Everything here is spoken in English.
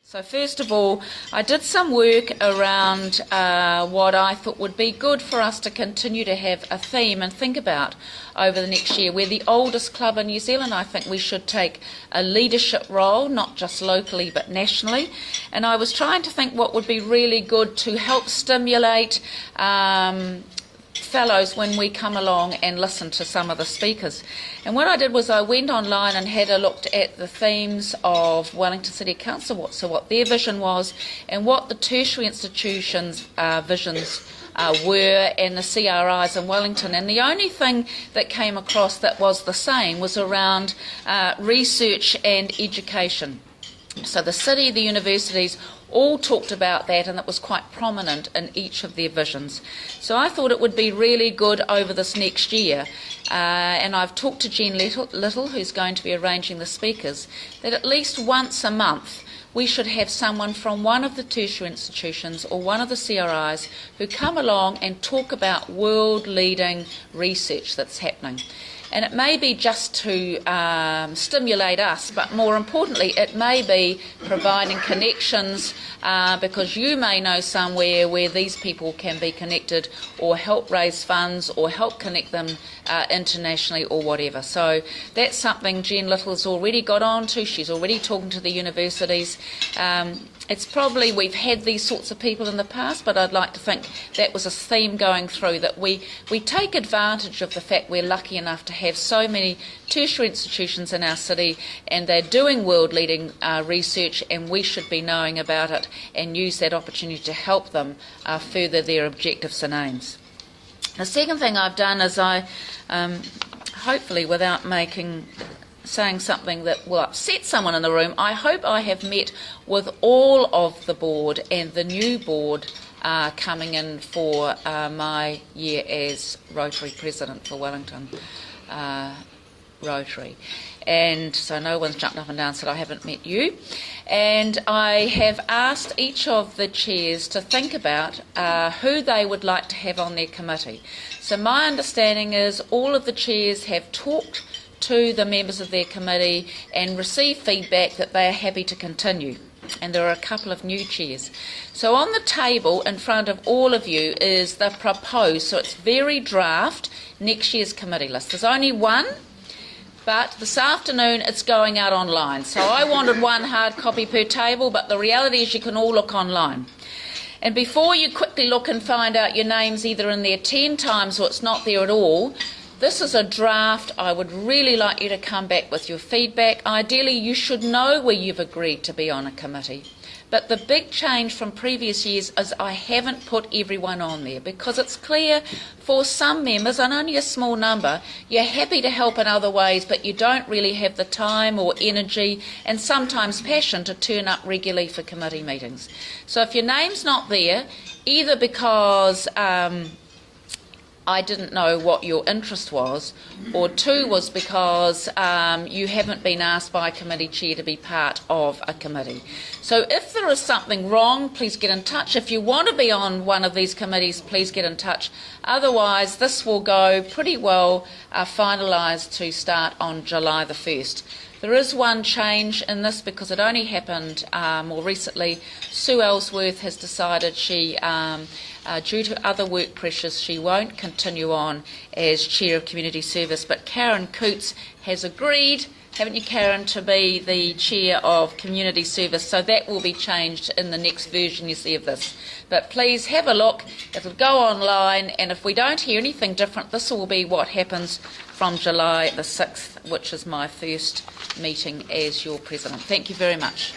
So first of all, I did some work around what I thought would be good for us to continue to have a theme and think about over the next year. We're the oldest club in New Zealand. I think we should take a leadership role, not just locally but nationally. And I was trying to think what would be really good to help stimulate fellows when we come along and listen to some of the speakers. And what I did was I went online and had a look at the themes of Wellington City Council, what their vision was and what the tertiary institutions' visions were, and the CRIs in Wellington. And the only thing that came across that was the same was around research and education. So the city, the universities, all talked about that, and it was quite prominent in each of their visions. So I thought it would be really good over this next year, and I've talked to Jen Little, who's going to be arranging the speakers, that at least once a month we should have someone from one of the tertiary institutions or one of the CRIs who come along and talk about world-leading research that's happening. And it may be just to stimulate us, but more importantly, it may be providing connections because you may know somewhere where these people can be connected or help raise funds or help connect them internationally or whatever. So that's something Jen Little's already got on to. She's already talking to the universities. It's probably, we've had these sorts of people in the past, but I'd like to think that was a theme going through, that we take advantage of the fact we're lucky enough to have so many tertiary institutions in our city, and they're doing world-leading research, and we should be knowing about it and use that opportunity to help them further their objectives and aims. The second thing I've done is I, hopefully without saying something that will upset someone in the room, I hope I have met with all of the board and the new board coming in for my year as Rotary President for Wellington Rotary. And so no one's jumped up and down and said I haven't met you. And I have asked each of the chairs to think about who they would like to have on their committee. So my understanding is all of the chairs have talked to the members of their committee and receive feedback that they are happy to continue. And there are a couple of new chairs. So on the table in front of all of you is the proposed, so it's very draft, next year's committee list. There's only one, but this afternoon it's going out online. So I wanted one hard copy per table, but the reality is you can all look online. And before you quickly look and find out your name's either in there 10 times or it's not there at all, this is a draft. I would really like you to come back with your feedback. Ideally, you should know where you've agreed to be on a committee. But the big change from previous years is I haven't put everyone on there because it's clear for some members, and only a small number, you're happy to help in other ways, but you don't really have the time or energy and sometimes passion to turn up regularly for committee meetings. So if your name's not there, either because I didn't know what your interest was, or two was because you haven't been asked by a committee chair to be part of a committee. So if there is something wrong, please get in touch. If you want to be on one of these committees, please get in touch. Otherwise, this will go pretty well finalised to start on July the 1st. There is one change in this because it only happened more recently. Sue Ellsworth has decided she, due to other work pressures, she won't continue on as Chair of Community Service, but Karen Coots has agreed, haven't you, Karen, to be the Chair of Community Service, so that will be changed in the next version you see of this. But please have a look, it'll go online, and if we don't hear anything different, this will be what happens from July the 6th, which is my first meeting as your President. Thank you very much.